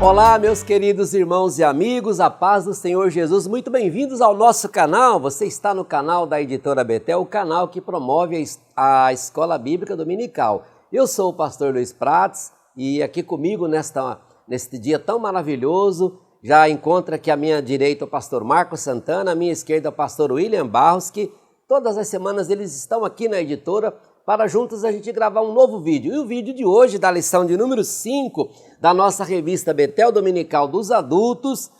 Olá, meus queridos irmãos e amigos, a paz do Senhor Jesus, muito bem-vindos ao nosso canal. Você está no canal da Editora Betel, o canal que promove a Escola Bíblica Dominical. Eu sou o pastor Luiz Prates e aqui comigo neste dia tão maravilhoso, já encontra aqui à minha direita o pastor Marcos Santana, à minha esquerda o pastor William Barros, que todas as semanas eles estão aqui na editora para juntos a gente gravar um novo vídeo. E o vídeo de hoje, da lição de número 5 da nossa revista Betel Dominical dos Adultos,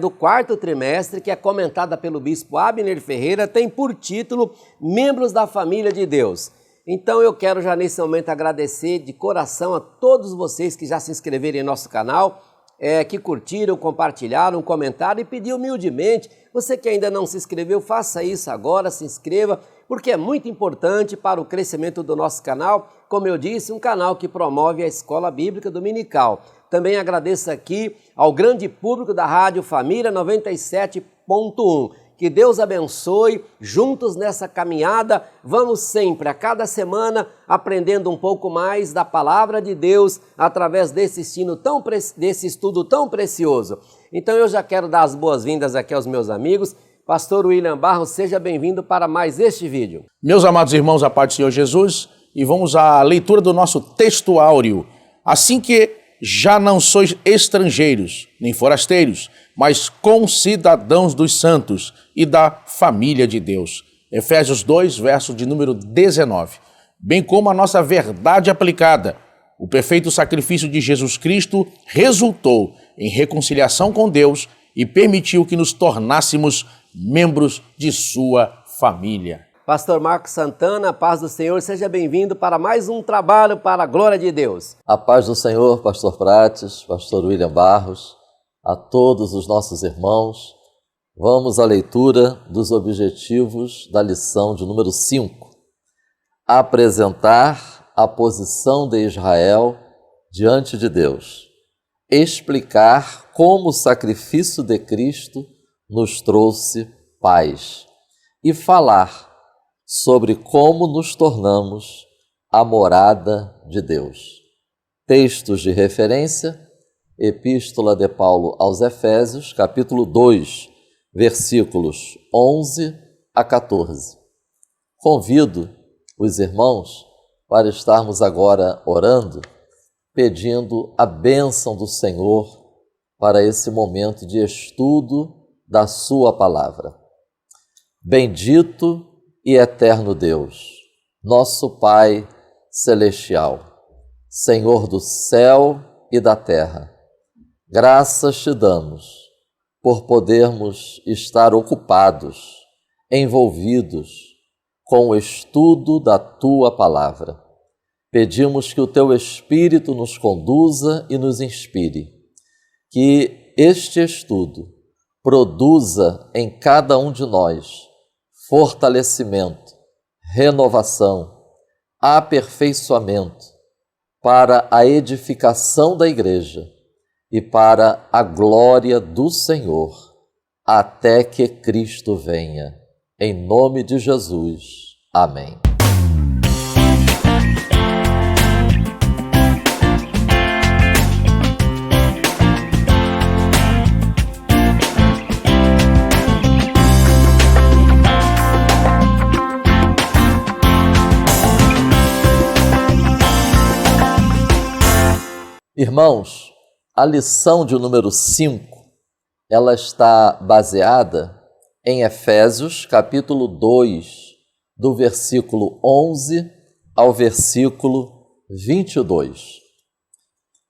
do quarto trimestre, que é comentada pelo bispo Abner Ferreira, tem por título Membros da Família de Deus. Então eu quero já nesse momento agradecer de coração a todos vocês que já se inscreveram em nosso canal, que curtiram, compartilharam, comentaram e pedir humildemente, você que ainda não se inscreveu, faça isso agora, se inscreva, porque é muito importante para o crescimento do nosso canal, como eu disse, um canal que promove a Escola Bíblica Dominical. Também agradeço aqui ao grande público da Rádio Família 97.1. Que Deus abençoe, juntos nessa caminhada, vamos sempre, a cada semana, aprendendo um pouco mais da Palavra de Deus, através desse estudo tão precioso. Então eu já quero dar as boas-vindas aqui aos meus amigos. Pastor William Barros, seja bem-vindo para mais este vídeo. Meus amados irmãos, a paz do Senhor Jesus, e vamos à leitura do nosso texto áureo. Assim que já não sois estrangeiros, nem forasteiros, mas concidadãos dos santos e da família de Deus. Efésios 2, verso de número 19. Bem como a nossa verdade aplicada, o perfeito sacrifício de Jesus Cristo resultou em reconciliação com Deus e permitiu que nos tornássemos membros de sua família. Pastor Marcos Santana, a paz do Senhor, seja bem-vindo para mais um trabalho para a glória de Deus. A paz do Senhor, pastor Prates, pastor William Barros, a todos os nossos irmãos. Vamos à leitura dos objetivos da lição de número 5. Apresentar a posição de Israel diante de Deus. Explicar como o sacrifício de Cristo nos trouxe paz. E falar sobre como nos tornamos a morada de Deus. Textos de referência, Epístola de Paulo aos Efésios, capítulo 2, versículos 11 a 14. Convido os irmãos para estarmos agora orando, pedindo a bênção do Senhor para esse momento de estudo da sua palavra. Bendito e eterno Deus, nosso Pai celestial, Senhor do céu e da terra, graças te damos por podermos estar ocupados, envolvidos com o estudo da tua palavra. Pedimos que o teu Espírito nos conduza e nos inspire, que este estudo produza em cada um de nós fortalecimento, renovação, aperfeiçoamento para a edificação da igreja e para a glória do Senhor, até que Cristo venha. Em nome de Jesus. Amém. Irmãos, a lição de número 5, ela está baseada em Efésios, capítulo 2, do versículo 11 ao versículo 22.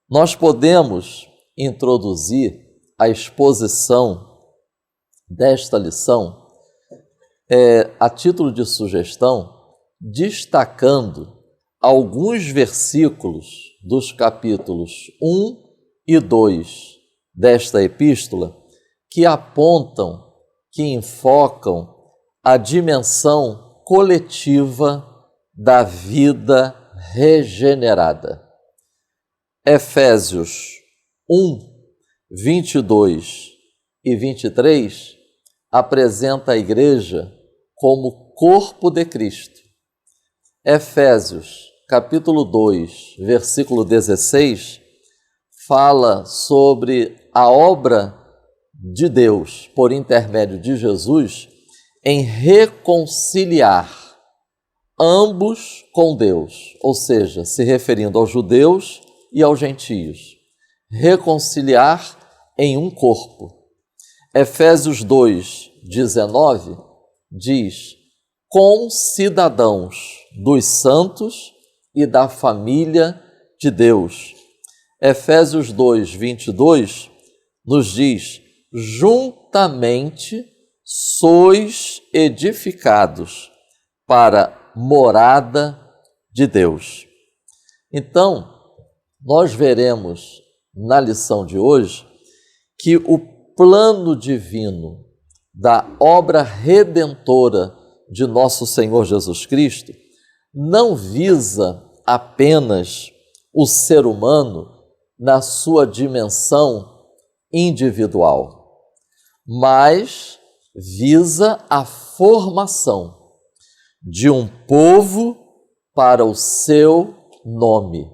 Nós podemos introduzir a exposição desta lição a título de sugestão, destacando alguns versículos dos capítulos 1 e 2 desta epístola que apontam, que enfocam a dimensão coletiva da vida regenerada. Efésios 1, 22 e 23 apresenta a igreja como corpo de Cristo. Efésios capítulo 2, versículo 16, fala sobre a obra de Deus, por intermédio de Jesus, em reconciliar ambos com Deus, ou seja, se referindo aos judeus e aos gentios. Reconciliar em um corpo. Efésios 2:19 diz: concidadãos dos santos e da família de Deus. Efésios 2:22 nos diz: juntamente sois edificados para morada de Deus. Então, nós veremos na lição de hoje que o plano divino da obra redentora de nosso Senhor Jesus Cristo não visa apenas o ser humano na sua dimensão individual, mas visa a formação de um povo para o seu nome.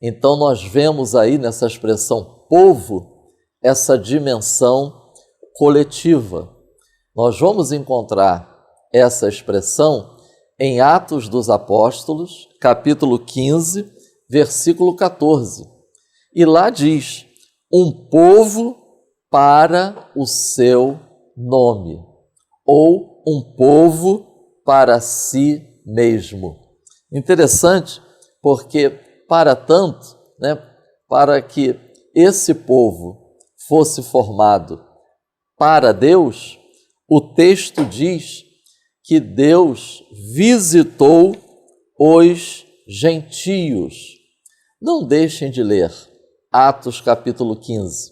Então nós vemos aí nessa expressão povo, essa dimensão coletiva. Nós vamos encontrar essa expressão em Atos dos Apóstolos, capítulo 15, versículo 14. E lá diz: um povo para o seu nome, ou um povo para si mesmo. Interessante, porque para tanto, para que esse povo fosse formado para Deus, o texto diz que Deus visitou os gentios. Não deixem de ler Atos capítulo 15,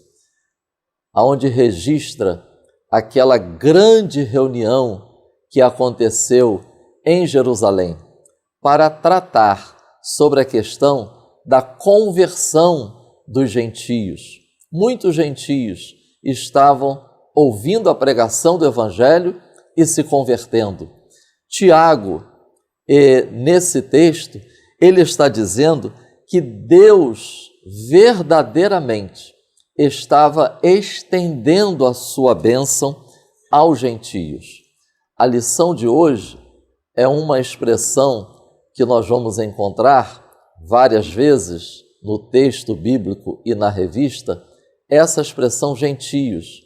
onde registra aquela grande reunião que aconteceu em Jerusalém para tratar sobre a questão da conversão dos gentios. Muitos gentios estavam ouvindo a pregação do Evangelho e se convertendo. Tiago, nesse texto, ele está dizendo que Deus verdadeiramente estava estendendo a sua bênção aos gentios. A lição de hoje é uma expressão que nós vamos encontrar várias vezes no texto bíblico e na revista, essa expressão gentios.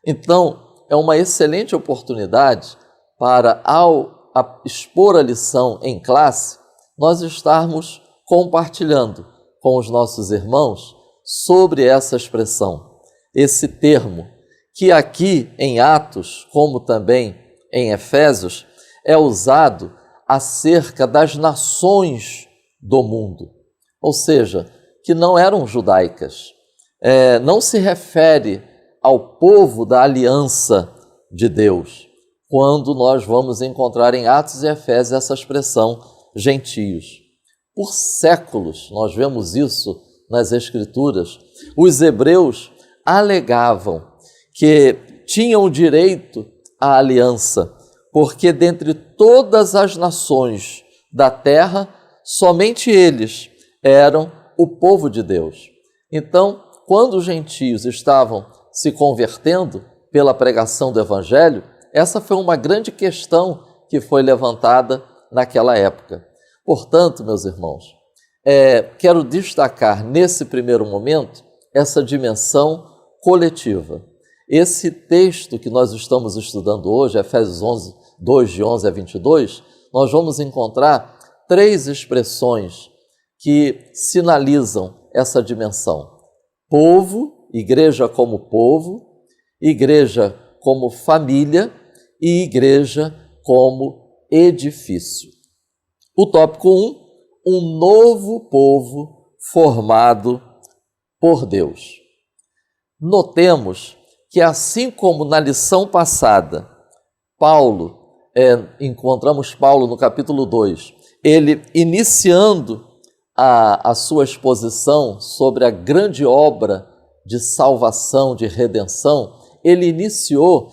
Então, é uma excelente oportunidade para, ao expor a lição em classe, nós estarmos compartilhando com os nossos irmãos sobre essa expressão, esse termo, que aqui em Atos, como também em Efésios, é usado acerca das nações do mundo, ou seja, que não eram judaicas. Não se refere ao povo da aliança de Deus, quando nós vamos encontrar em Atos e Efésios essa expressão gentios. Por séculos, nós vemos isso nas Escrituras, os hebreus alegavam que tinham o direito à aliança, porque dentre todas as nações da terra, somente eles eram o povo de Deus. Então, quando os gentios estavam se convertendo pela pregação do Evangelho, essa foi uma grande questão que foi levantada naquela época. Portanto, meus irmãos, quero destacar nesse primeiro momento essa dimensão coletiva. Esse texto que nós estamos estudando hoje, Efésios 2, de 11 a 22, nós vamos encontrar 3 expressões que sinalizam essa dimensão. Povo, igreja como família e igreja como edifício. O tópico 1, um novo povo formado por Deus. Notemos que, assim como na lição passada, encontramos Paulo no capítulo 2, ele iniciando a sua exposição sobre a grande obra de salvação, de redenção, ele iniciou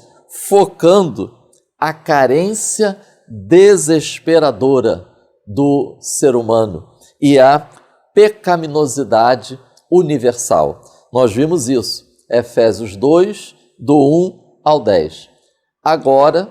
focando a carência desesperadora do ser humano e a pecaminosidade universal. Nós vimos isso, Efésios 2, do 1 ao 10. Agora,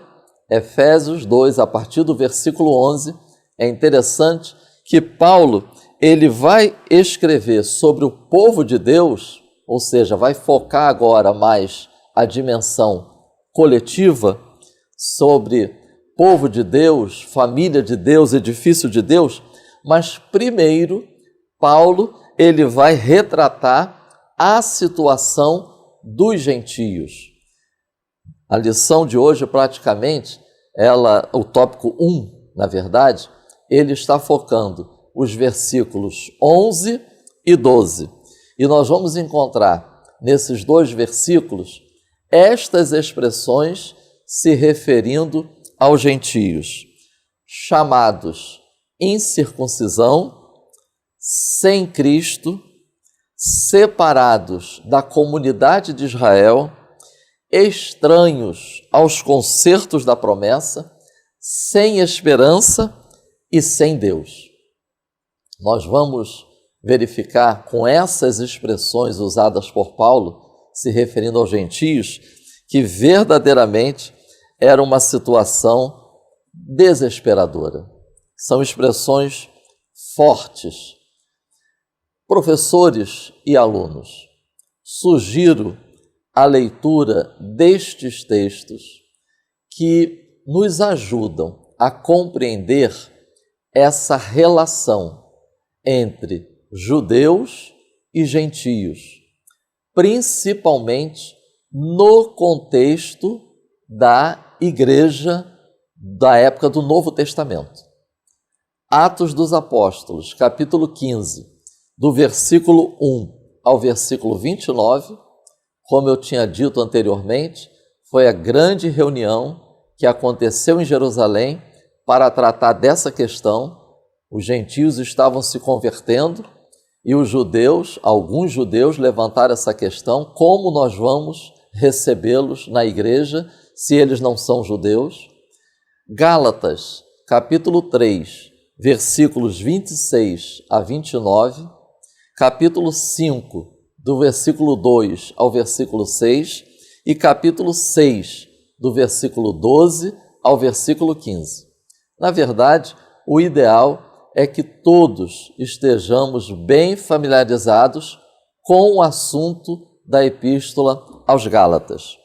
Efésios 2, a partir do versículo 11, é interessante que Paulo ele vai escrever sobre o povo de Deus, ou seja, vai focar agora mais a dimensão coletiva sobre povo de Deus, família de Deus, edifício de Deus, mas primeiro Paulo ele vai retratar a situação dos gentios. A lição de hoje praticamente, o tópico 1, na verdade, ele está focando os versículos 11 e 12. E nós vamos encontrar nesses dois versículos estas expressões se referindo aos gentios, chamados incircuncisão, sem Cristo, separados da comunidade de Israel, estranhos aos concertos da promessa, sem esperança e sem Deus. Nós vamos verificar com essas expressões usadas por Paulo, se referindo aos gentios, que verdadeiramente era uma situação desesperadora. São expressões fortes. Professores e alunos, sugiro a leitura destes textos que nos ajudam a compreender essa relação entre judeus e gentios, principalmente no contexto da igreja da época do Novo Testamento. Atos dos Apóstolos, capítulo 15, do versículo 1 ao versículo 29, como eu tinha dito anteriormente, foi a grande reunião que aconteceu em Jerusalém para tratar dessa questão. Os gentios estavam se convertendo e os judeus, alguns judeus, levantaram essa questão: como nós vamos recebê-los na igreja se eles não são judeus? Gálatas, capítulo 3, versículos 26 a 29, capítulo 5, do versículo 2 ao versículo 6 e capítulo 6, do versículo 12 ao versículo 15. Na verdade, o ideal é que todos estejamos bem familiarizados com o assunto da Epístola aos Gálatas.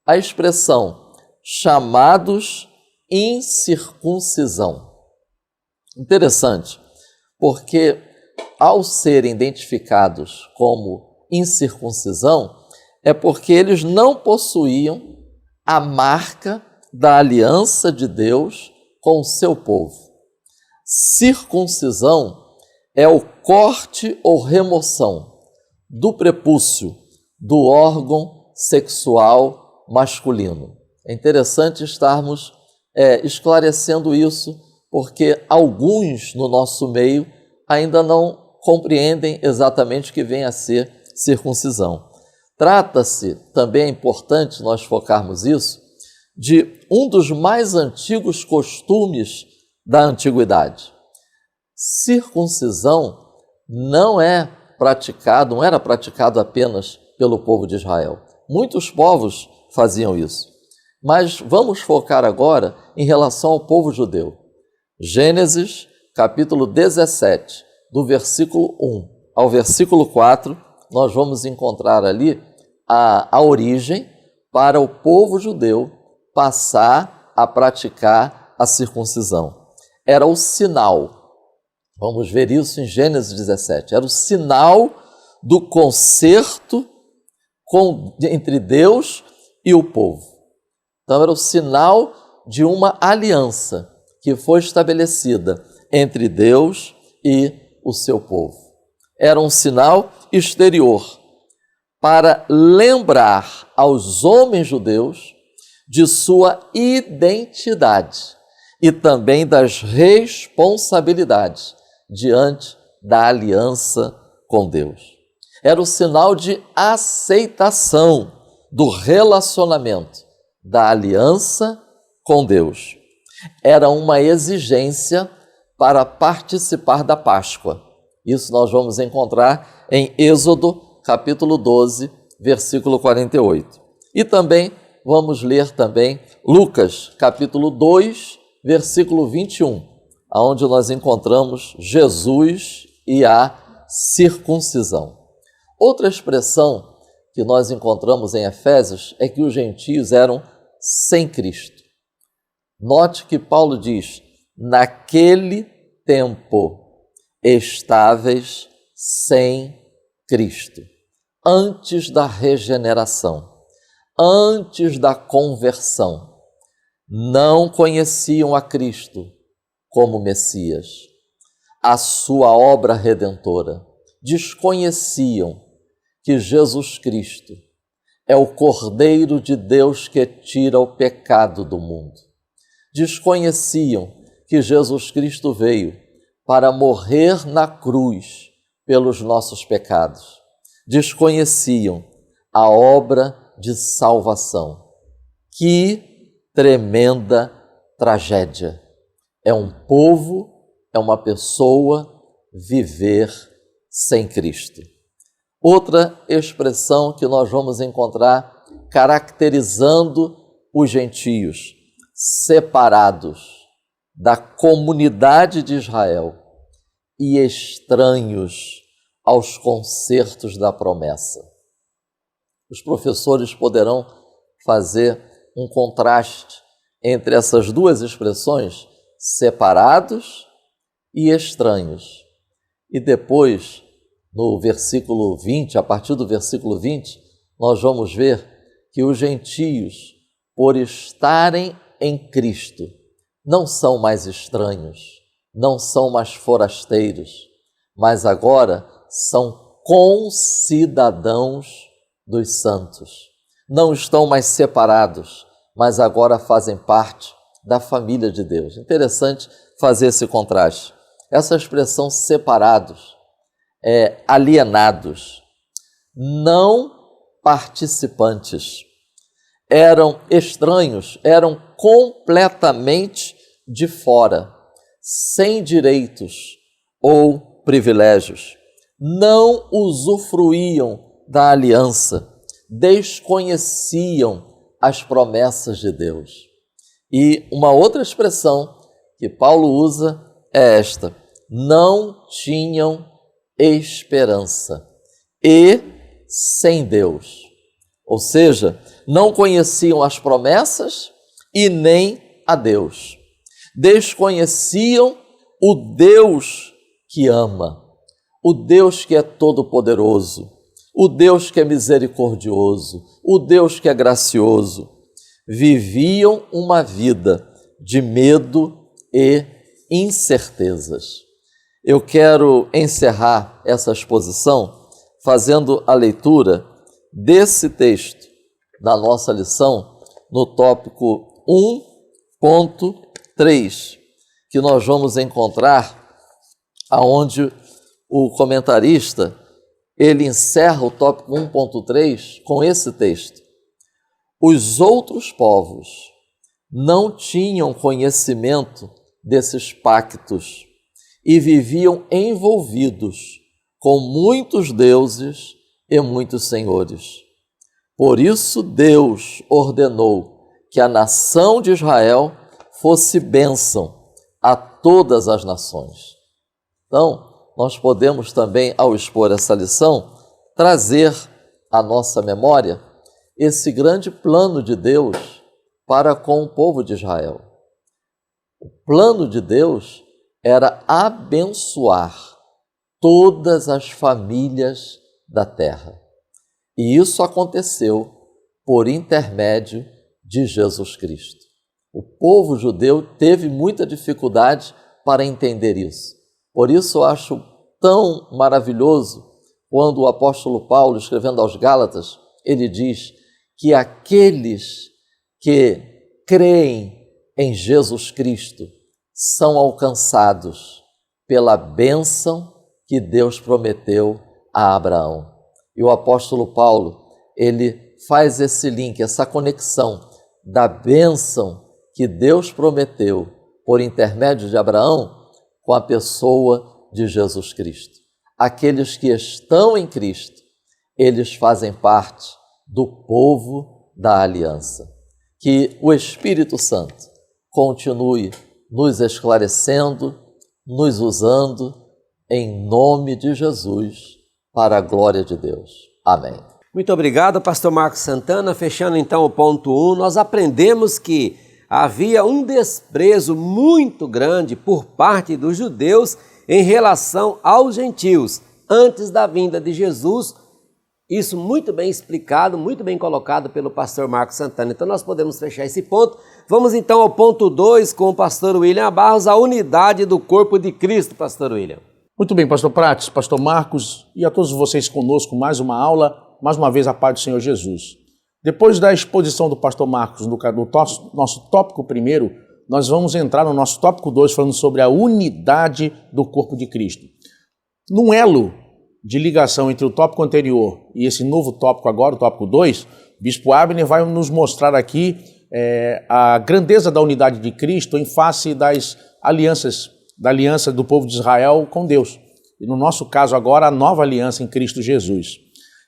A expressão chamados incircuncisão. Interessante, porque ao serem identificados como incircuncisão, é porque eles não possuíam a marca da aliança de Deus com o seu povo. Circuncisão é o corte ou remoção do prepúcio do órgão sexual masculino. É interessante estarmos esclarecendo isso, porque alguns no nosso meio ainda não compreendem exatamente o que vem a ser circuncisão. Trata-se, também é importante nós focarmos isso, de um dos mais antigos costumes da antiguidade. Circuncisão não era praticado apenas pelo povo de Israel. Muitos povos faziam isso. Mas vamos focar agora em relação ao povo judeu. Gênesis, capítulo 17, do versículo 1 ao versículo 4, nós vamos encontrar ali a origem para o povo judeu passar a praticar a circuncisão. Era o sinal, vamos ver isso em Gênesis 17, era o sinal do concerto entre Deus e o povo. Então era o sinal de uma aliança que foi estabelecida entre Deus e o seu povo. Era um sinal exterior para lembrar aos homens judeus de sua identidade e também das responsabilidades diante da aliança com Deus. Era o sinal de aceitação do relacionamento, da aliança com Deus. Era uma exigência para participar da Páscoa. Isso nós vamos encontrar em Êxodo, capítulo 12, versículo 48. E também vamos ler também Lucas, capítulo 2, versículo 21, onde nós encontramos Jesus e a circuncisão. Outra expressão que nós encontramos em Efésios é que os gentios eram sem Cristo. Note que Paulo diz, naquele tempo estáveis sem Cristo, antes da regeneração, antes da conversão, não conheciam a Cristo como Messias, a sua obra redentora, desconheciam que Jesus Cristo é o Cordeiro de Deus que tira o pecado do mundo. Desconheciam que Jesus Cristo veio para morrer na cruz pelos nossos pecados. Desconheciam a obra de salvação. Que tremenda tragédia! É um povo, é uma pessoa viver sem Cristo. Outra expressão que nós vamos encontrar caracterizando os gentios, separados da comunidade de Israel e estranhos aos concertos da promessa. Os professores poderão fazer um contraste entre essas duas expressões, separados e estranhos. E depois, no versículo 20, a partir do versículo 20, nós vamos ver que os gentios, por estarem em Cristo, não são mais estranhos, não são mais forasteiros, mas agora são concidadãos dos santos. Não estão mais separados, mas agora fazem parte da família de Deus. Interessante fazer esse contraste. Essa expressão separados, alienados, não participantes, eram estranhos, eram completamente de fora, sem direitos ou privilégios, não usufruíam da aliança, desconheciam as promessas de Deus. E uma outra expressão que Paulo usa é esta: não tinham esperança e sem Deus. Ou seja, não conheciam as promessas e nem a Deus. Desconheciam o Deus que ama, o Deus que é todo-poderoso, o Deus que é misericordioso, o Deus que é gracioso. Viviam uma vida de medo e incertezas. Eu quero encerrar essa exposição fazendo a leitura desse texto da nossa lição no tópico 1.3, que nós vamos encontrar aonde o comentarista ele encerra o tópico 1.3 com esse texto. Os outros povos não tinham conhecimento desses pactos e viviam envolvidos com muitos deuses e muitos senhores. Por isso Deus ordenou que a nação de Israel fosse bênção a todas as nações. Então, nós podemos também, ao expor essa lição, trazer à nossa memória esse grande plano de Deus para com o povo de Israel. O plano de Deus era abençoar todas as famílias da terra. E isso aconteceu por intermédio de Jesus Cristo. O povo judeu teve muita dificuldade para entender isso. Por isso eu acho tão maravilhoso quando o apóstolo Paulo, escrevendo aos Gálatas, ele diz que aqueles que creem em Jesus Cristo são alcançados pela bênção que Deus prometeu a Abraão. E o apóstolo Paulo, ele faz esse link, essa conexão da bênção que Deus prometeu por intermédio de Abraão com a pessoa de Jesus Cristo. aqueles que estão em Cristo, eles fazem parte do povo da aliança. Que o Espírito Santo continue nos esclarecendo, nos usando, em nome de Jesus, para a glória de Deus. Amém. Muito obrigado, pastor Marcos Santana. Fechando então o ponto 1, nós aprendemos que havia um desprezo muito grande por parte dos judeus em relação aos gentios, antes da vinda de Jesus. Isso muito bem explicado, muito bem colocado pelo pastor Marcos Santana. Então nós podemos fechar esse ponto. Vamos então ao ponto 2 com o pastor William Barros, a unidade do corpo de Cristo, pastor William. Muito bem, pastor Prates, pastor Marcos e a todos vocês conosco, mais uma aula, mais uma vez a paz do Senhor Jesus. Depois da exposição do pastor Marcos no nosso tópico primeiro, nós vamos entrar no nosso tópico 2 falando sobre a unidade do corpo de Cristo. Num elo de ligação entre o tópico anterior e esse novo tópico agora, o tópico 2, o bispo Abner vai nos mostrar aqui a grandeza da unidade de Cristo em face das alianças, da aliança do povo de Israel com Deus. E no nosso caso agora, a nova aliança em Cristo Jesus.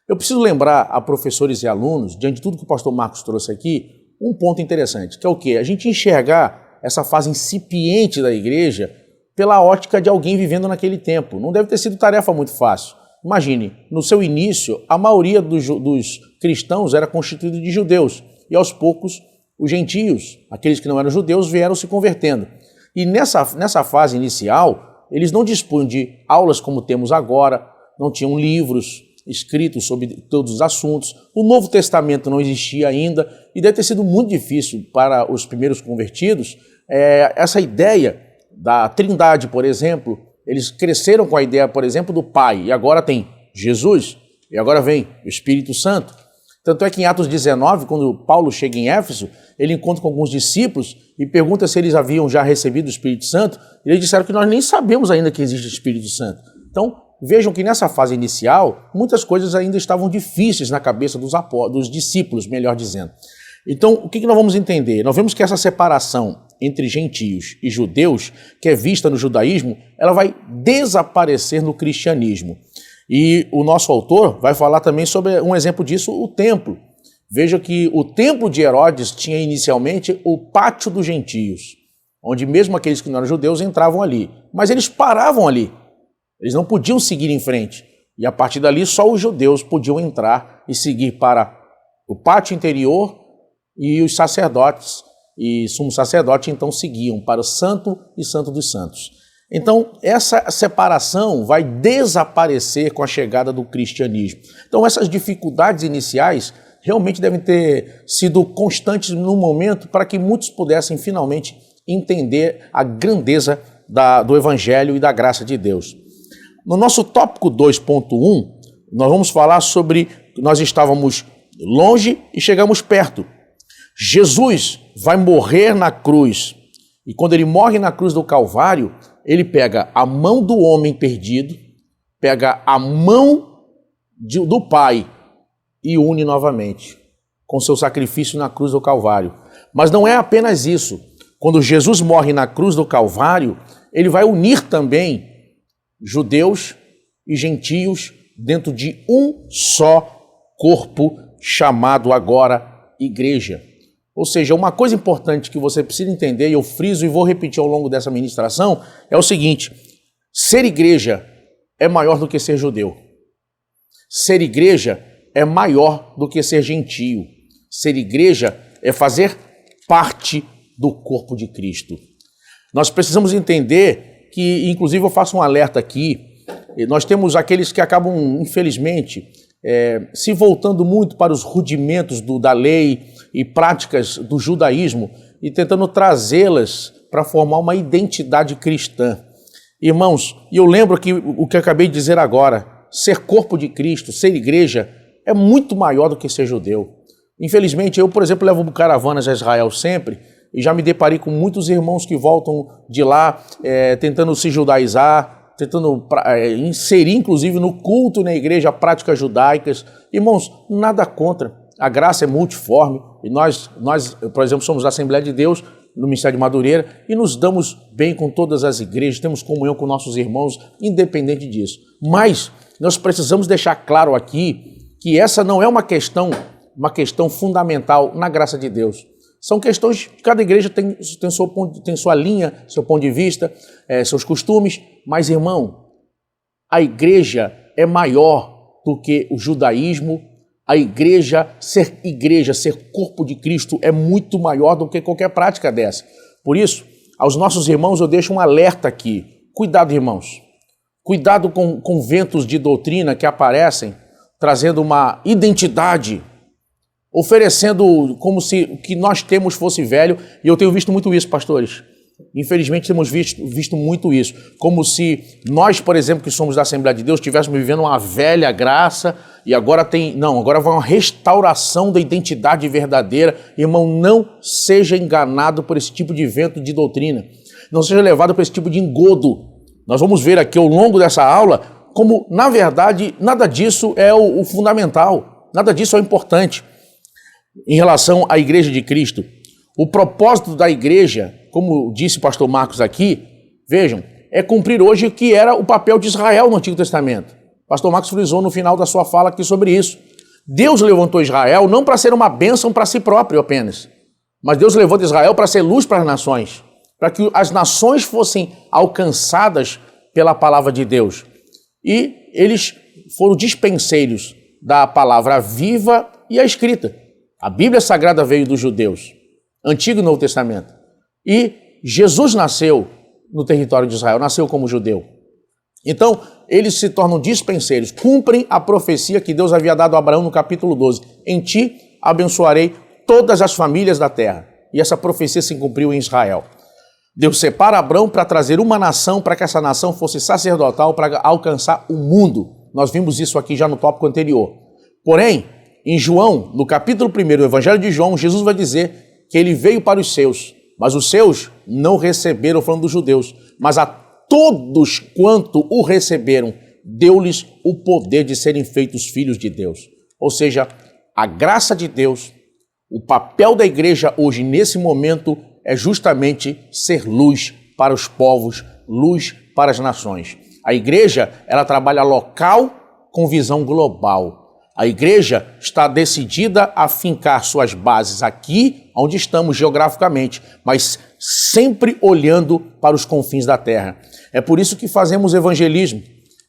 Eu preciso lembrar a professores e alunos, diante de tudo que o pastor Marcos trouxe aqui, um ponto interessante, que é o quê? A gente enxergar essa fase incipiente da igreja pela ótica de alguém vivendo naquele tempo. Não deve ter sido tarefa muito fácil. Imagine, no seu início, a maioria dos cristãos era constituída de judeus, e aos poucos os gentios, aqueles que não eram judeus, vieram se convertendo. E nessa fase inicial, eles não dispunham de aulas como temos agora, não tinham livros escritos sobre todos os assuntos, o Novo Testamento não existia ainda, e deve ter sido muito difícil para os primeiros convertidos essa ideia da Trindade, por exemplo. Eles cresceram com a ideia, por exemplo, do Pai, e agora tem Jesus, e agora vem o Espírito Santo. Tanto é que em Atos 19, quando Paulo chega em Éfeso, ele encontra com alguns discípulos e pergunta se eles haviam já recebido o Espírito Santo, e eles disseram que nós nem sabemos ainda que existe o Espírito Santo. Então, vejam que nessa fase inicial, muitas coisas ainda estavam difíceis na cabeça dos discípulos, melhor dizendo. Então, o que nós vamos entender? Nós vemos que essa separação entre gentios e judeus, que é vista no judaísmo, ela vai desaparecer no cristianismo. E o nosso autor vai falar também sobre um exemplo disso, o templo. Veja que o templo de Herodes tinha inicialmente o pátio dos gentios, onde mesmo aqueles que não eram judeus entravam ali. Mas eles paravam ali, eles não podiam seguir em frente. E a partir dali só os judeus podiam entrar e seguir para o pátio interior, e os sacerdotes e sumo sacerdote então seguiam para o santo e santo dos santos. Então essa separação vai desaparecer com a chegada do cristianismo. Então essas dificuldades iniciais realmente devem ter sido constantes no momento para que muitos pudessem finalmente entender a grandeza do evangelho e da graça de Deus. No nosso tópico 2.1, nós vamos falar sobre nós estávamos longe e chegamos perto. Jesus vai morrer na cruz, e quando ele morre na cruz do Calvário, ele pega a mão do homem perdido, pega a mão do Pai e une novamente com seu sacrifício na cruz do Calvário. Mas não é apenas isso. Quando Jesus morre na cruz do Calvário, ele vai unir também judeus e gentios dentro de um só corpo, chamado agora igreja. Ou seja, uma coisa importante que você precisa entender, e eu friso e vou repetir ao longo dessa ministração, é o seguinte: ser igreja é maior do que ser judeu. Ser igreja é maior do que ser gentio. Ser igreja é fazer parte do corpo de Cristo. Nós precisamos entender que, inclusive eu faço um alerta aqui, nós temos aqueles que acabam, infelizmente, se voltando muito para os rudimentos da lei e práticas do judaísmo e tentando trazê-las para formar uma identidade cristã. Irmãos, e eu lembro que o que eu acabei de dizer agora, ser corpo de Cristo, ser igreja, é muito maior do que ser judeu. Infelizmente, eu, por exemplo, levo caravanas a Israel sempre e já me deparei com muitos irmãos que voltam de lá tentando se judaizar, tentando inserir, inclusive, no culto e na igreja práticas judaicas. Irmãos, nada contra. A graça é multiforme e nós, por exemplo, somos a Assembleia de Deus no Ministério de Madureira e nos damos bem com todas as igrejas, temos comunhão com nossos irmãos, independente disso. Mas nós precisamos deixar claro aqui que essa não é uma questão fundamental na graça de Deus. São questões que cada igreja tem sua linha, seu ponto de vista, seus costumes, mas, irmão, a igreja é maior do que o judaísmo. A igreja, ser corpo de Cristo é muito maior do que qualquer prática dessa. Por isso, aos nossos irmãos eu deixo um alerta aqui. Cuidado, irmãos. Cuidado com ventos de doutrina que aparecem, trazendo uma identidade, oferecendo como se o que nós temos fosse velho. E eu tenho visto muito isso, pastores. Infelizmente temos visto muito isso. Como se nós, por exemplo, que somos da Assembleia de Deus, estivéssemos vivendo uma velha graça e agora agora vai uma restauração da identidade verdadeira. Irmão, não seja enganado por esse tipo de vento de doutrina. Não seja levado por esse tipo de engodo. Nós vamos ver aqui ao longo dessa aula como, na verdade, nada disso é o fundamental. Nada disso é o importante. Em relação à Igreja de Cristo, o propósito da igreja, como disse o pastor Marcos aqui, vejam, é cumprir hoje o que era o papel de Israel no Antigo Testamento. O pastor Marcos frisou no final da sua fala aqui sobre isso. Deus levantou Israel não para ser uma bênção para si próprio apenas, mas Deus levanta Israel para ser luz para as nações, para que as nações fossem alcançadas pela palavra de Deus. E eles foram dispenseiros da palavra viva e a escrita. A Bíblia Sagrada veio dos judeus, Antigo e Novo Testamento. E Jesus nasceu no território de Israel, nasceu como judeu. Então, eles se tornam dispenseiros, cumprem a profecia que Deus havia dado a Abraão no capítulo 12. Em ti abençoarei todas as famílias da terra. E essa profecia se cumpriu em Israel. Deus separa Abraão para trazer uma nação, para que essa nação fosse sacerdotal, para alcançar o mundo. Nós vimos isso aqui já no tópico anterior. Porém, em João, no capítulo 1 do Evangelho de João, Jesus vai dizer que ele veio para os seus, mas os seus não receberam, falando dos judeus, mas a todos quanto o receberam, deu-lhes o poder de serem feitos filhos de Deus. Ou seja, a graça de Deus, o papel da igreja hoje, nesse momento, é justamente ser luz para os povos, luz para as nações. A igreja, ela trabalha local com visão global. A igreja está decidida a fincar suas bases aqui, onde estamos geograficamente, mas sempre olhando para os confins da terra. É por isso que fazemos evangelismo,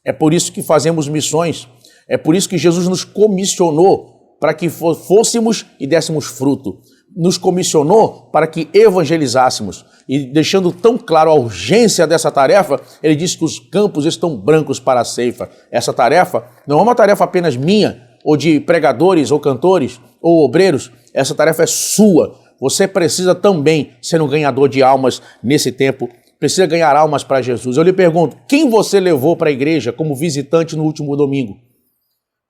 é por isso que fazemos missões, é por isso que Jesus nos comissionou para que fôssemos e dessemos fruto. Nos comissionou para que evangelizássemos. E deixando tão claro a urgência dessa tarefa, ele disse que os campos estão brancos para a ceifa. Essa tarefa não é uma tarefa apenas minha, ou de pregadores, ou cantores, ou obreiros. Essa tarefa é sua. Você precisa também ser um ganhador de almas nesse tempo. Precisa ganhar almas para Jesus. Eu lhe pergunto, quem você levou para a igreja como visitante no último domingo?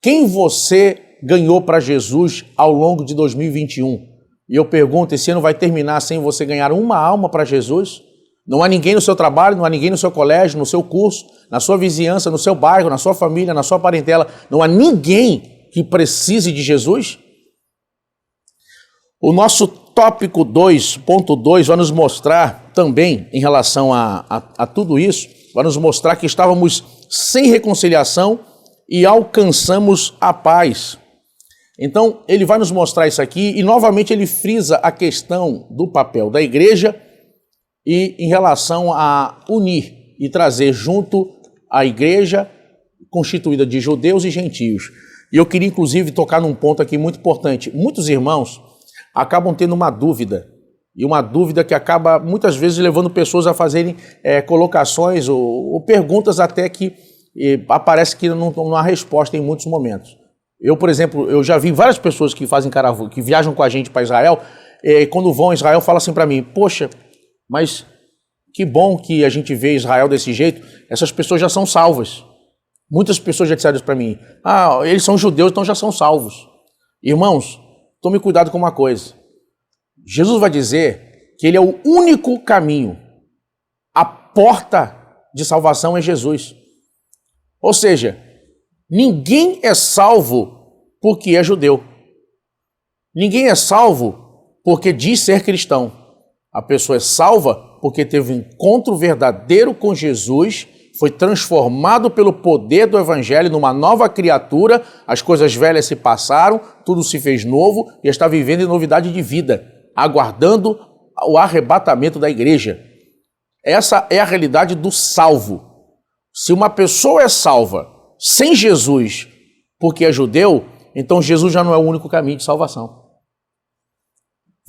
Quem você ganhou para Jesus ao longo de 2021? E eu pergunto, esse ano vai terminar sem você ganhar uma alma para Jesus? Não há ninguém no seu trabalho, não há ninguém no seu colégio, no seu curso, na sua vizinhança, no seu bairro, na sua família, na sua parentela. Não há ninguém que precise de Jesus? O nosso tópico 2.2 vai nos mostrar também, em relação a tudo isso, vai nos mostrar que estávamos sem reconciliação e alcançamos a paz. Então, ele vai nos mostrar isso aqui e, novamente, ele frisa a questão do papel da igreja e em relação a unir e trazer junto a igreja constituída de judeus e gentios. E eu queria, inclusive, tocar num ponto aqui muito importante. Muitos irmãos acabam tendo uma dúvida, e uma dúvida que acaba, muitas vezes, levando pessoas a fazerem colocações ou perguntas até que aparece que não há resposta em muitos momentos. Eu, por exemplo, eu já vi várias pessoas que fazem caravana, que viajam com a gente para Israel, e quando vão a Israel, falam assim para mim, poxa, mas que bom que a gente vê Israel desse jeito, essas pessoas já são salvas. Muitas pessoas já disseram isso para mim, eles são judeus, então já são salvos. Irmãos, tome cuidado com uma coisa, Jesus vai dizer que ele é o único caminho, a porta de salvação é Jesus. Ou seja, ninguém é salvo porque é judeu. Ninguém é salvo porque diz ser cristão. A pessoa é salva porque teve um encontro verdadeiro com Jesus, foi transformado pelo poder do Evangelho numa nova criatura, as coisas velhas se passaram, tudo se fez novo e está vivendo em novidade de vida, aguardando o arrebatamento da igreja. Essa é a realidade do salvo. Se uma pessoa é salva sem Jesus porque é judeu, então Jesus já não é o único caminho de salvação.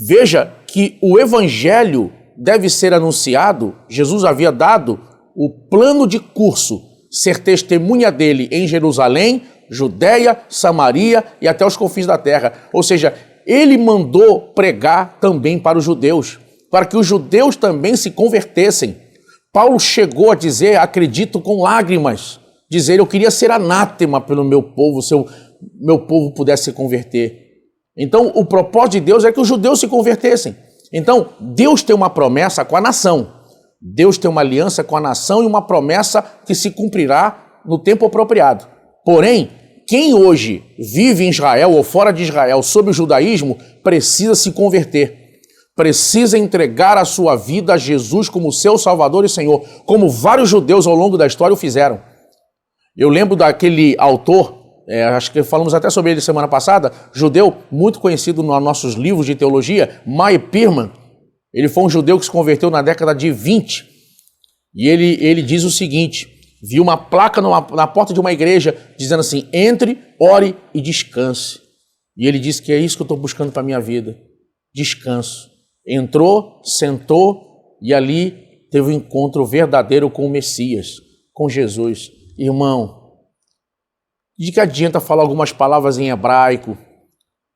Veja que o Evangelho deve ser anunciado, Jesus havia dado o plano de curso, ser testemunha dele em Jerusalém, Judéia, Samaria e até os confins da terra. Ou seja, ele mandou pregar também para os judeus, para que os judeus também se convertessem. Paulo chegou a dizer, acredito com lágrimas, dizer, eu queria ser anátema pelo meu povo, se meu povo pudesse se converter. Então, o propósito de Deus é que os judeus se convertessem. Então, Deus tem uma promessa com a nação. Deus tem uma aliança com a nação e uma promessa que se cumprirá no tempo apropriado. Porém, quem hoje vive em Israel ou fora de Israel sob o judaísmo precisa se converter. Precisa entregar a sua vida a Jesus como seu Salvador e Senhor, como vários judeus ao longo da história o fizeram. Eu lembro daquele autor, acho que falamos até sobre ele semana passada, judeu muito conhecido nos nossos livros de teologia, Meir Pirman. Ele foi um judeu que se converteu na década de 20 e ele diz o seguinte, viu uma placa na porta de uma igreja dizendo assim, entre, ore e descanse. E ele disse que é isso que eu estou buscando para a minha vida, descanso. Entrou, sentou e ali teve um encontro verdadeiro com o Messias, com Jesus. Irmão, de que adianta falar algumas palavras em hebraico?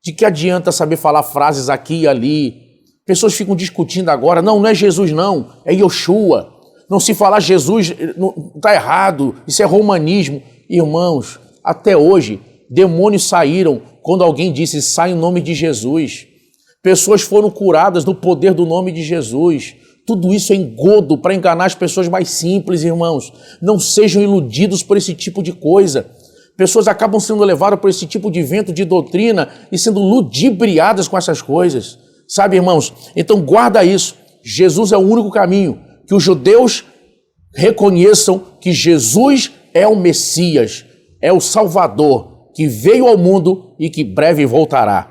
De que adianta saber falar frases aqui e ali? Pessoas ficam discutindo agora, não é Jesus não, é Yoshua. Não se falar Jesus, está errado, isso é romanismo. Irmãos, até hoje, demônios saíram quando alguém disse, sai em nome de Jesus. Pessoas foram curadas do poder do nome de Jesus. Tudo isso é engodo para enganar as pessoas mais simples, irmãos. Não sejam iludidos por esse tipo de coisa. Pessoas acabam sendo levadas por esse tipo de vento de doutrina e sendo ludibriadas com essas coisas. Sabe, irmãos? Então guarda isso. Jesus é o único caminho. Que os judeus reconheçam que Jesus é o Messias, é o Salvador, que veio ao mundo e que breve voltará.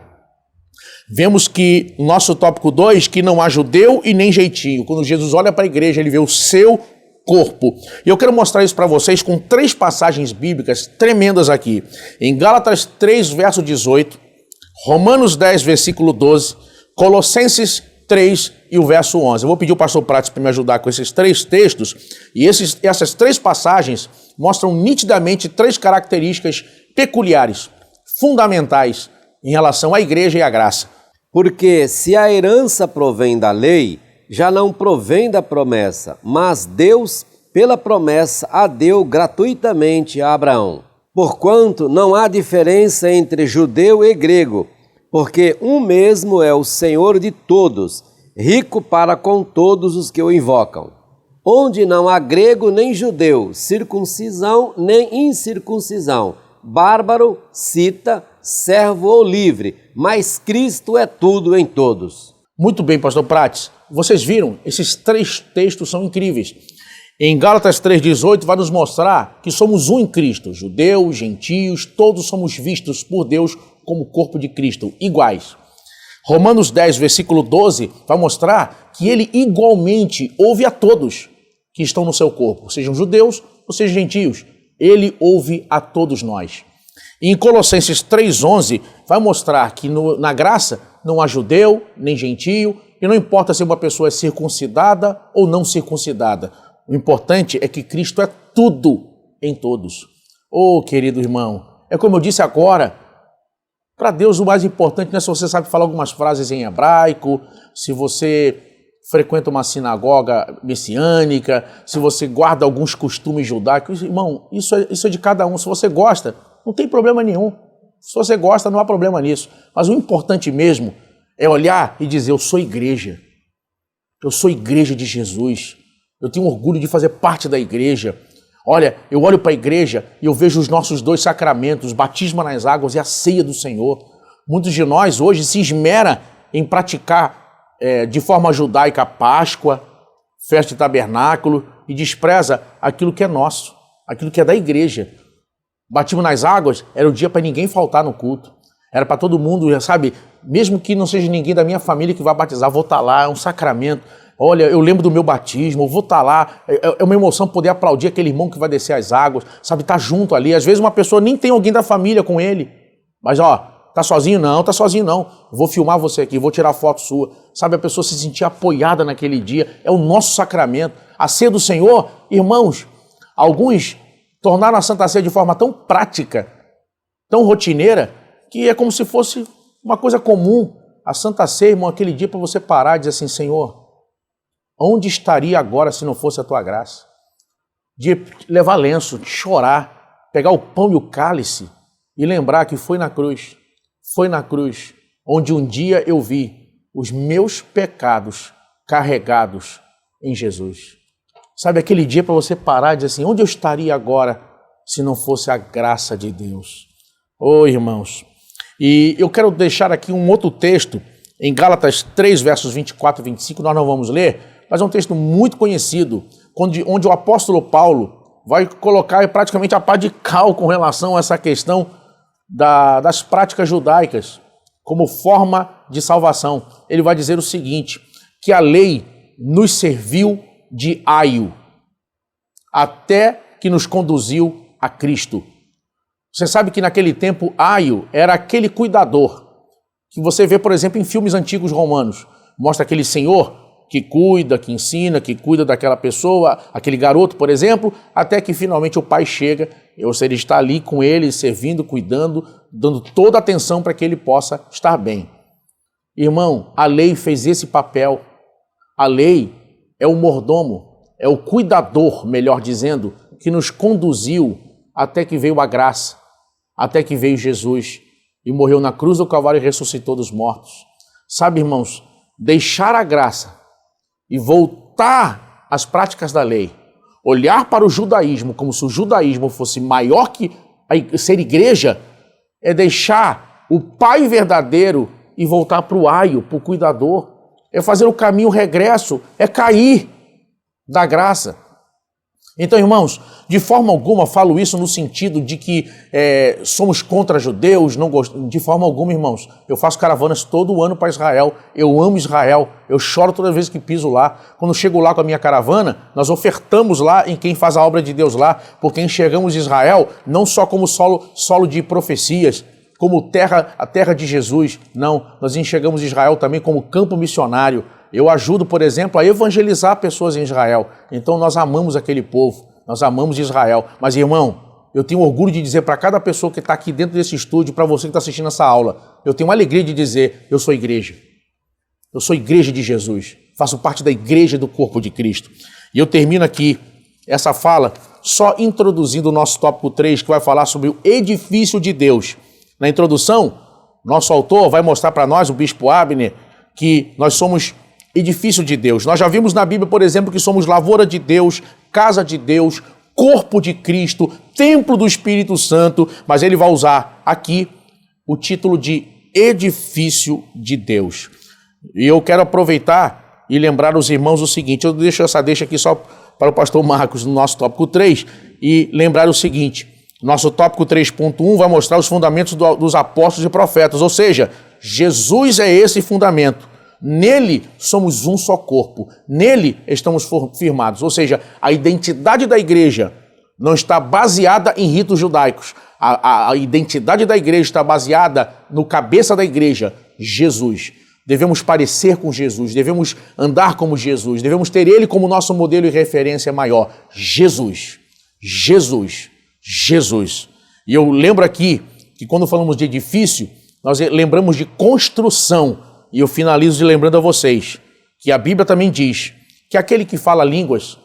Vemos que no nosso tópico 2, que não há judeu e nem jeitinho. Quando Jesus olha para a igreja, ele vê o seu corpo. E eu quero mostrar isso para vocês com 3 passagens bíblicas tremendas aqui. Em Gálatas 3, verso 18, Romanos 10, versículo 12, Colossenses 3 e o verso 11. Eu vou pedir o pastor Prates para me ajudar com esses 3 textos. E essas 3 passagens mostram nitidamente 3 características peculiares, fundamentais, em relação à igreja e à graça. Porque se a herança provém da lei, já não provém da promessa, mas Deus, pela promessa, a deu gratuitamente a Abraão. Porquanto não há diferença entre judeu e grego, porque um mesmo é o Senhor de todos, rico para com todos os que o invocam. Onde não há grego nem judeu, circuncisão nem incircuncisão, bárbaro, cita, servo ou livre, mas Cristo é tudo em todos. Muito bem, pastor Prates. Vocês viram? Esses 3 textos são incríveis. Em Gálatas 3,18 vai nos mostrar que somos um em Cristo. Judeus, gentios, todos somos vistos por Deus como corpo de Cristo, iguais. Romanos 10, versículo 12, vai mostrar que ele igualmente ouve a todos que estão no seu corpo, sejam judeus ou sejam gentios. Ele ouve a todos nós. E em Colossenses 3,11 vai mostrar que na graça não há judeu nem gentio, e não importa se uma pessoa é circuncidada ou não circuncidada. O importante é que Cristo é tudo em todos. Oh, querido irmão, é como eu disse agora, para Deus o mais importante não é se você sabe falar algumas frases em hebraico, se você frequenta uma sinagoga messiânica, se você guarda alguns costumes judaicos. Irmão, isso é de cada um. Se você gosta, não tem problema nenhum. Se você gosta, não há problema nisso. Mas o importante mesmo é olhar e dizer, eu sou igreja. Eu sou igreja de Jesus. Eu tenho orgulho de fazer parte da igreja. Olha, eu olho para a igreja e eu vejo os nossos 2 sacramentos, batismo nas águas e a ceia do Senhor. Muitos de nós hoje se esmera em praticar de forma judaica a Páscoa, festa de tabernáculo, e despreza aquilo que é nosso, aquilo que é da igreja. Batismo nas águas era o dia para ninguém faltar no culto. Era para todo mundo, sabe, mesmo que não seja ninguém da minha família que vai batizar, vou estar lá, é um sacramento. Olha, eu lembro do meu batismo, eu vou estar lá, é uma emoção poder aplaudir aquele irmão que vai descer as águas, sabe, estar junto ali. Às vezes uma pessoa nem tem alguém da família com ele, mas tá sozinho? Não, tá sozinho não. Vou filmar você aqui, vou tirar foto sua. Sabe, a pessoa se sentir apoiada naquele dia, é o nosso sacramento. A ceia do Senhor, irmãos, alguns tornaram a Santa Ceia de forma tão prática, tão rotineira, que é como se fosse uma coisa comum. A Santa Ceia, irmão, aquele dia para você parar e dizer assim, Senhor, onde estaria agora se não fosse a tua graça? De levar lenço, de chorar, pegar o pão e o cálice e lembrar que foi na cruz, onde um dia eu vi os meus pecados carregados em Jesus. Sabe, aquele dia para você parar e dizer assim, onde eu estaria agora se não fosse a graça de Deus? Oh, irmãos, e eu quero deixar aqui um outro texto, em Gálatas 3, versos 24 e 25, nós não vamos ler, mas é um texto muito conhecido, onde o apóstolo Paulo vai colocar praticamente a pá de cal com relação a essa questão das práticas judaicas como forma de salvação. Ele vai dizer o seguinte, que a lei nos serviu de aio, até que nos conduziu a Cristo. Você sabe que naquele tempo, aio era aquele cuidador, que você vê, por exemplo, em filmes antigos romanos. Mostra aquele senhor que cuida, que ensina, que cuida daquela pessoa, aquele garoto, por exemplo, até que finalmente o pai chega, ou seja, ele está ali com ele, servindo, cuidando, dando toda a atenção para que ele possa estar bem. Irmão, a lei fez esse papel. A lei é o mordomo, é o cuidador, melhor dizendo, que nos conduziu até que veio a graça, até que veio Jesus e morreu na cruz do Calvário e ressuscitou dos mortos. Sabe, irmãos, deixar a graça e voltar às práticas da lei, olhar para o judaísmo como se o judaísmo fosse maior que ser igreja, é deixar o pai verdadeiro e voltar para o aio, para o cuidador, é fazer o caminho regresso, é cair da graça. Então, irmãos, de forma alguma falo isso no sentido de que somos contra judeus, não de forma alguma, irmãos. Eu faço caravanas todo ano para Israel, eu amo Israel, eu choro toda vez que piso lá. Quando chego lá com a minha caravana, nós ofertamos lá em quem faz a obra de Deus lá, porque enxergamos Israel não só como solo de profecias, como a terra de Jesus, não, nós enxergamos Israel também como campo missionário. Eu ajudo, por exemplo, a evangelizar pessoas em Israel. Então nós amamos aquele povo, nós amamos Israel. Mas, irmão, eu tenho orgulho de dizer para cada pessoa que está aqui dentro desse estúdio, para você que está assistindo essa aula, eu tenho alegria de dizer, eu sou igreja. Eu sou igreja de Jesus, faço parte da igreja do corpo de Cristo. E eu termino aqui essa fala só introduzindo o nosso tópico 3, que vai falar sobre o edifício de Deus. Na introdução, nosso autor vai mostrar para nós, o bispo Abner, que nós somos edifício de Deus. Nós já vimos na Bíblia, por exemplo, que somos lavoura de Deus, casa de Deus, corpo de Cristo, templo do Espírito Santo, mas ele vai usar aqui o título de edifício de Deus. E eu quero aproveitar e lembrar os irmãos o seguinte, eu deixo essa deixa aqui só para o pastor Marcos no nosso tópico 3 e lembrar o seguinte, nosso tópico 3.1 vai mostrar os fundamentos dos apóstolos e profetas, ou seja, Jesus é esse fundamento. Nele somos um só corpo, nele estamos firmados, ou seja, a identidade da igreja não está baseada em ritos judaicos, a identidade da igreja está baseada no cabeça da igreja, Jesus. Devemos parecer com Jesus, devemos andar como Jesus, devemos ter ele como nosso modelo e referência maior, Jesus, Jesus, Jesus. E eu lembro aqui que quando falamos de edifício, nós lembramos de construção. E eu finalizo lembrando a vocês que a Bíblia também diz que aquele que fala línguas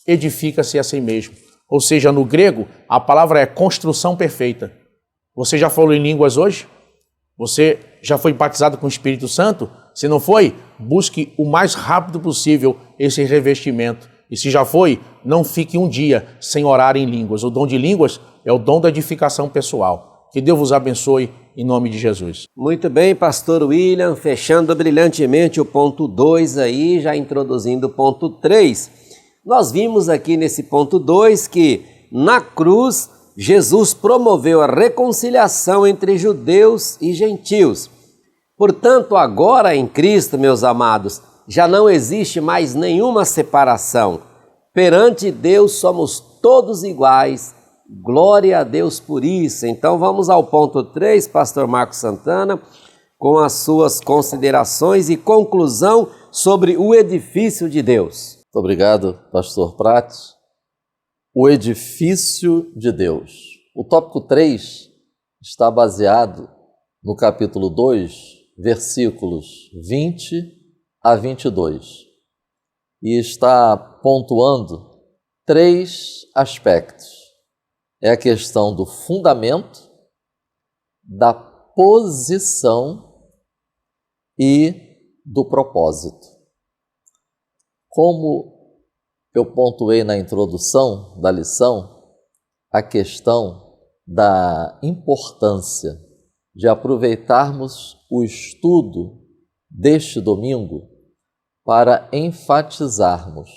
edifica-se a si mesmo. Ou seja, no grego, a palavra é construção perfeita. Você já falou em línguas hoje? Você já foi batizado com o Espírito Santo? Se não foi, busque o mais rápido possível esse revestimento. E se já foi, não fique um dia sem orar em línguas. O dom de línguas é o dom da edificação pessoal. Que Deus vos abençoe em nome de Jesus. Muito bem, pastor William, fechando brilhantemente o ponto 2 aí, já introduzindo o ponto 3. Nós vimos aqui nesse ponto 2 que na cruz Jesus promoveu a reconciliação entre judeus e gentios. Portanto, agora em Cristo, meus amados, já não existe mais nenhuma separação. Perante Deus somos todos iguais. Glória a Deus por isso. Então vamos ao ponto 3, pastor Marcos Santana, com as suas considerações e conclusão sobre o edifício de Deus. Muito obrigado, pastor Prates. O edifício de Deus. O tópico 3 está baseado no capítulo 2, versículos 20 a 22. E está pontuando 3 aspectos. É a questão do fundamento, da posição e do propósito. Como eu pontuei na introdução da lição, a questão da importância de aproveitarmos o estudo deste domingo para enfatizarmos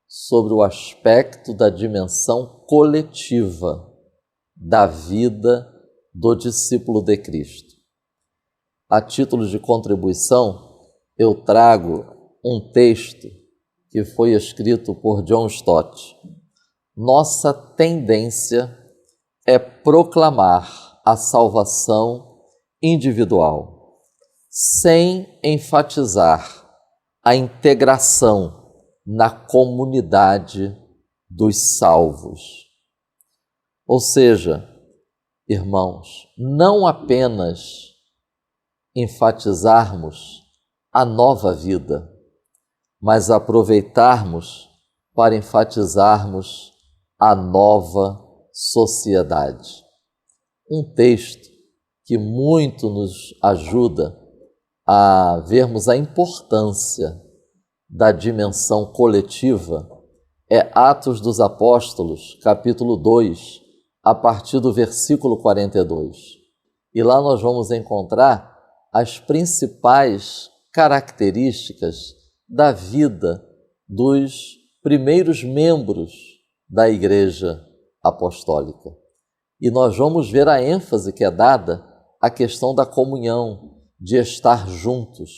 sobre o aspecto da dimensão coletiva da vida do discípulo de Cristo. A título de contribuição, eu trago um texto que foi escrito por John Stott. Nossa tendência é proclamar a salvação individual, sem enfatizar a integração na comunidade dos salvos. Ou seja, irmãos, não apenas enfatizarmos a nova vida, mas aproveitarmos para enfatizarmos a nova sociedade. Um texto que muito nos ajuda a vermos a importância da dimensão coletiva é Atos dos Apóstolos, capítulo 2, a partir do versículo 42. E lá nós vamos encontrar as principais características da vida dos primeiros membros da Igreja Apostólica. E nós vamos ver a ênfase que é dada à questão da comunhão, de estar juntos.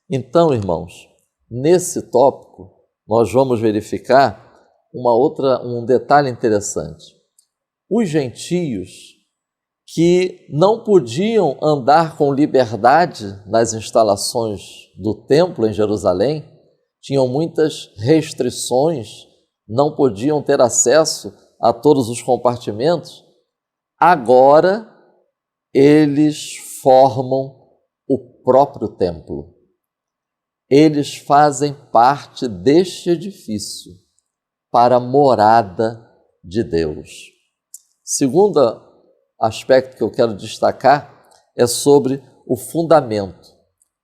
Então, irmãos, nesse tópico, nós vamos verificar um detalhe interessante. Os gentios que não podiam andar com liberdade nas instalações do templo em Jerusalém, tinham muitas restrições, não podiam ter acesso a todos os compartimentos, agora eles formam o próprio templo. Eles fazem parte deste edifício para a morada de Deus. Segundo aspecto que eu quero destacar é sobre o fundamento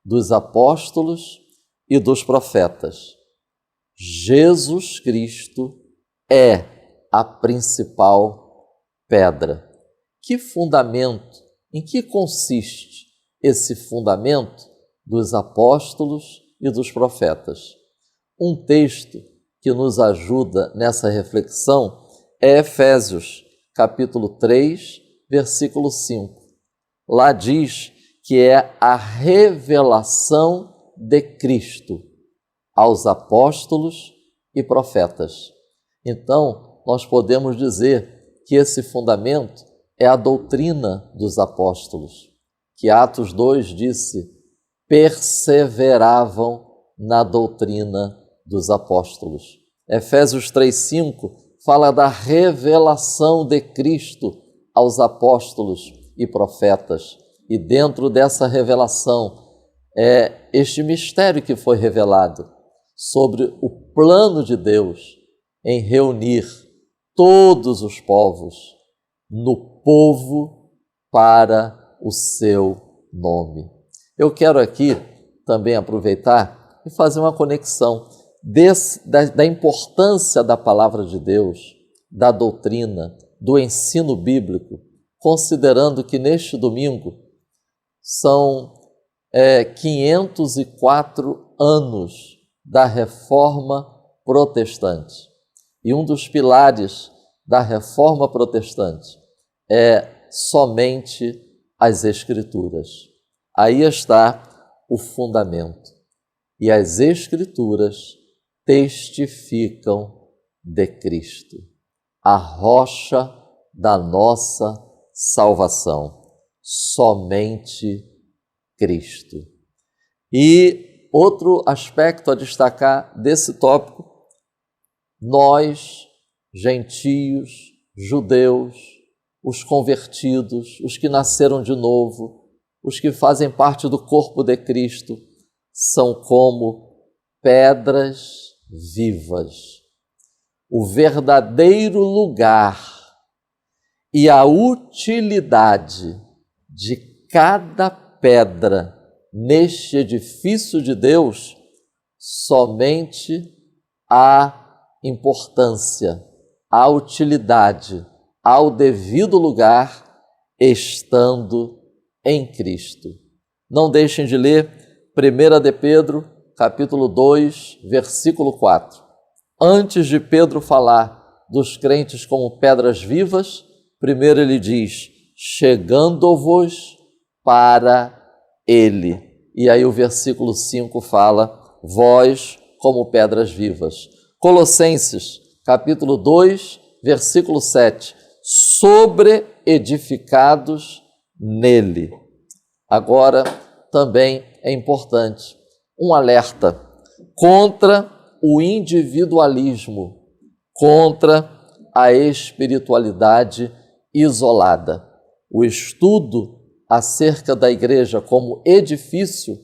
dos apóstolos e dos profetas. Jesus Cristo é a principal pedra. Que fundamento? Em que consiste esse fundamento dos apóstolos e dos profetas? Um texto que nos ajuda nessa reflexão é Efésios, capítulo 3, versículo 5. Lá diz que é a revelação de Cristo aos apóstolos e profetas. Então, nós podemos dizer que esse fundamento é a doutrina dos apóstolos, que Atos 2 disse, perseveravam na doutrina dos apóstolos. Efésios 3:5 fala da revelação de Cristo aos apóstolos e profetas. E dentro dessa revelação é este mistério que foi revelado sobre o plano de Deus em reunir todos os povos no povo para o seu nome. Eu quero aqui também aproveitar e fazer uma conexão da importância da palavra de Deus, da doutrina, do ensino bíblico, considerando que neste domingo são 504 anos da Reforma Protestante. E um dos pilares da Reforma Protestante é somente as Escrituras. Aí está o fundamento. E as Escrituras testificam de Cristo, a rocha da nossa salvação. Somente Cristo. E outro aspecto a destacar desse tópico: nós, gentios, judeus, os convertidos, os que nasceram de novo, os que fazem parte do corpo de Cristo, são como pedras vivas. O verdadeiro lugar e a utilidade de cada pedra neste edifício de Deus, somente a importância, a utilidade, ao devido lugar, estando em Cristo. Não deixem de ler 1 de Pedro, capítulo 2, versículo 4. Antes de Pedro falar dos crentes como pedras vivas, primeiro ele diz: chegando-vos para Ele. E aí o versículo 5 fala: vós como pedras vivas. Colossenses, capítulo 2, versículo 7. Sobre-edificados nele. Agora, também é importante um alerta contra o individualismo, contra a espiritualidade isolada. O estudo acerca da igreja como edifício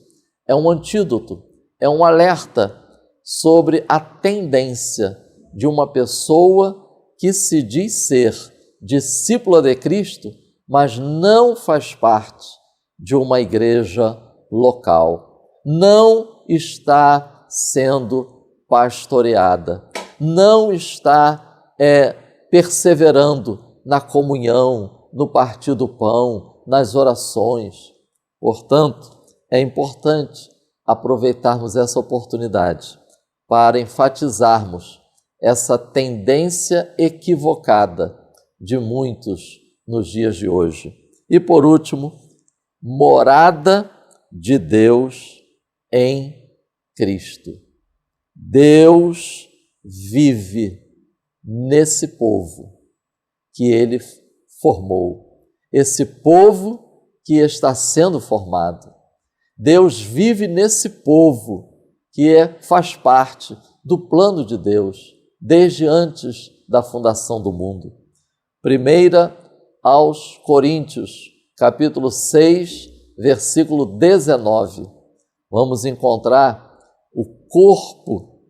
é um antídoto, é um alerta sobre a tendência de uma pessoa que se diz ser discípula de Cristo, mas não faz parte de uma igreja local, não está sendo pastoreada, não está perseverando na comunhão, no partir do pão, nas orações. Portanto, é importante aproveitarmos essa oportunidade para enfatizarmos essa tendência equivocada de muitos nos dias de hoje. E por último, morada de Deus em Cristo. Deus vive nesse povo que Ele formou, esse povo que está sendo formado. Deus vive nesse povo que faz parte do plano de Deus desde antes da fundação do mundo. 1 aos Coríntios, capítulo 6, versículo 19. Vamos encontrar o corpo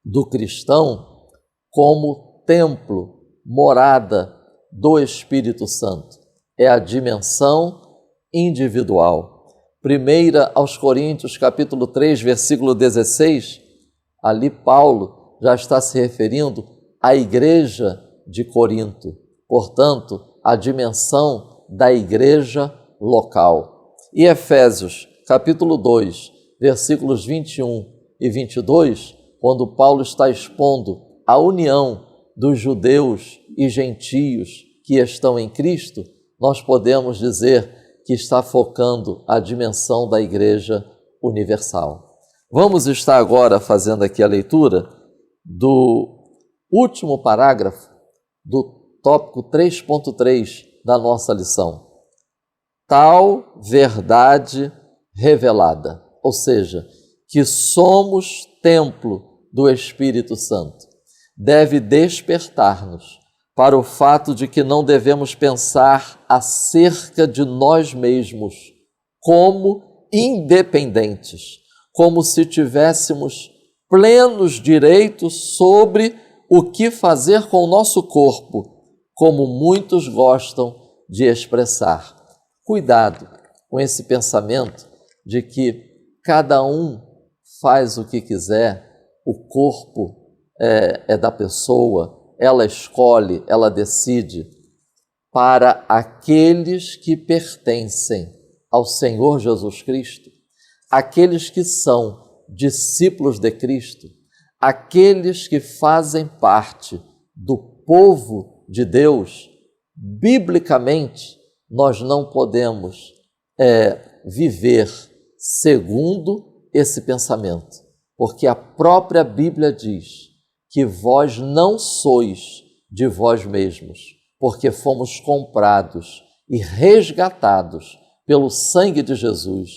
do cristão como templo, morada do Espírito Santo. É a dimensão individual. 1 aos Coríntios, capítulo 3, versículo 16, ali Paulo já está se referindo à igreja de Corinto, portanto, a dimensão da igreja local. E Efésios, capítulo 2, versículos 21 e 22, quando Paulo está expondo a união dos judeus e gentios que estão em Cristo, nós podemos dizer que está focando a dimensão da igreja universal. Vamos estar agora fazendo aqui a leitura do último parágrafo do tópico 3.3 da nossa lição. Tal verdade revelada, ou seja, que somos templo do Espírito Santo, deve despertar-nos para o fato de que não devemos pensar acerca de nós mesmos como independentes, como se tivéssemos plenos direitos sobre o que fazer com o nosso corpo, como muitos gostam de expressar. Cuidado com esse pensamento de que cada um faz o que quiser, o corpo é da pessoa, ela escolhe, ela decide. para aqueles que pertencem ao Senhor Jesus Cristo, aqueles que são discípulos de Cristo, aqueles que fazem parte do povo de Deus. Biblicamente, nós não podemos viver segundo esse pensamento, porque a própria Bíblia diz que vós não sois de vós mesmos, porque fomos comprados e resgatados pelo sangue de Jesus.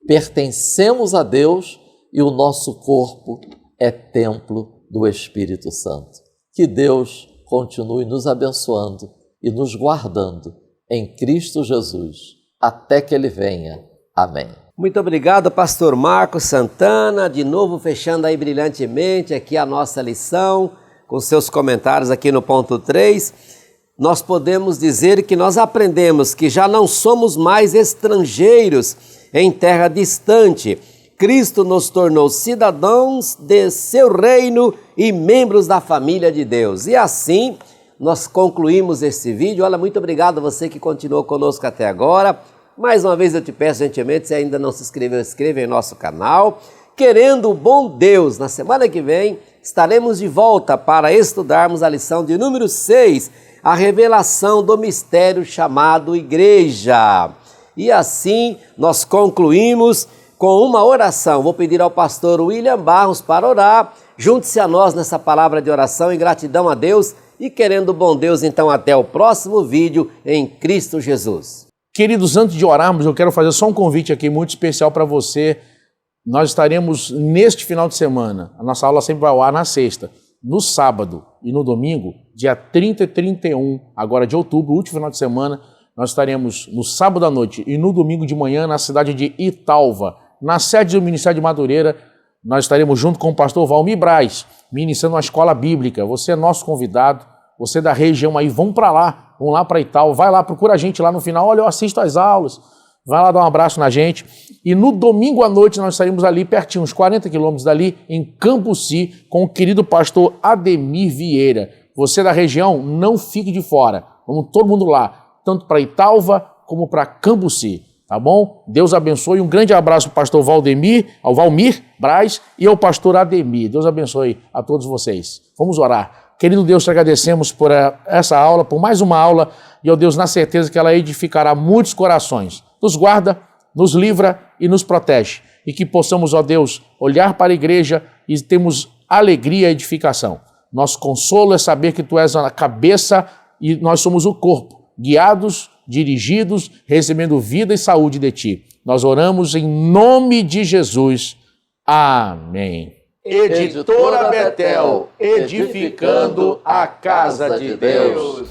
Pertencemos a Deus e o nosso corpo é templo do Espírito Santo. Que Deus continue nos abençoando e nos guardando em Cristo Jesus, até que Ele venha. Amém. Muito obrigado, pastor Marcos Santana, de novo fechando aí brilhantemente aqui a nossa lição, com seus comentários aqui no ponto 3. Nós podemos dizer que nós aprendemos que já não somos mais estrangeiros em terra distante. Cristo nos tornou cidadãos de seu reino e membros da família de Deus. E assim nós concluímos esse vídeo. Olha, muito obrigado a você que continuou conosco até agora. Mais uma vez eu te peço gentilmente, se ainda não se inscreveu, inscreva em nosso canal. Querendo o bom Deus, na semana que vem estaremos de volta para estudarmos a lição de número 6, a revelação do mistério chamado Igreja. E assim nós concluímos com uma oração. Vou pedir ao pastor William Barros para orar. Junte-se a nós nessa palavra de oração em gratidão a Deus e querendo o bom Deus, então até o próximo vídeo em Cristo Jesus. Queridos, antes de orarmos, eu quero fazer só um convite aqui muito especial para você. Nós estaremos neste final de semana, a nossa aula sempre vai ao ar na sexta, no sábado e no domingo, dia 30 e 31, agora de outubro, último final de semana, nós estaremos no sábado à noite e no domingo de manhã na cidade de Italva, na sede do Ministério de Madureira. Nós estaremos junto com o pastor Valmir Braz, ministrando uma escola bíblica. Você é nosso convidado, você é da região aí, vamos lá para Italva, vai lá, procura a gente lá no final, olha, eu assisto às aulas, vai lá dar um abraço na gente. E no domingo à noite nós estaremos ali pertinho, uns 40 quilômetros dali, em Cambuci, com o querido pastor Ademir Vieira. Você da região, não fique de fora. Vamos todo mundo lá, tanto para Italva como para Cambuci, tá bom? Deus abençoe. Um grande abraço ao pastor ao Valmir Braz e ao pastor Ademir. Deus abençoe a todos vocês. Vamos orar. Querido Deus, te agradecemos por essa aula, por mais uma aula, e, ó Deus, na certeza que ela edificará muitos corações. Nos guarda, nos livra e nos protege. E que possamos, ó Deus, olhar para a igreja e termos alegria e edificação. Nosso consolo é saber que Tu és a cabeça e nós somos o corpo, guiados, dirigidos, recebendo vida e saúde de Ti. Nós oramos em nome de Jesus. Amém. Editora Betel, edificando a casa de Deus.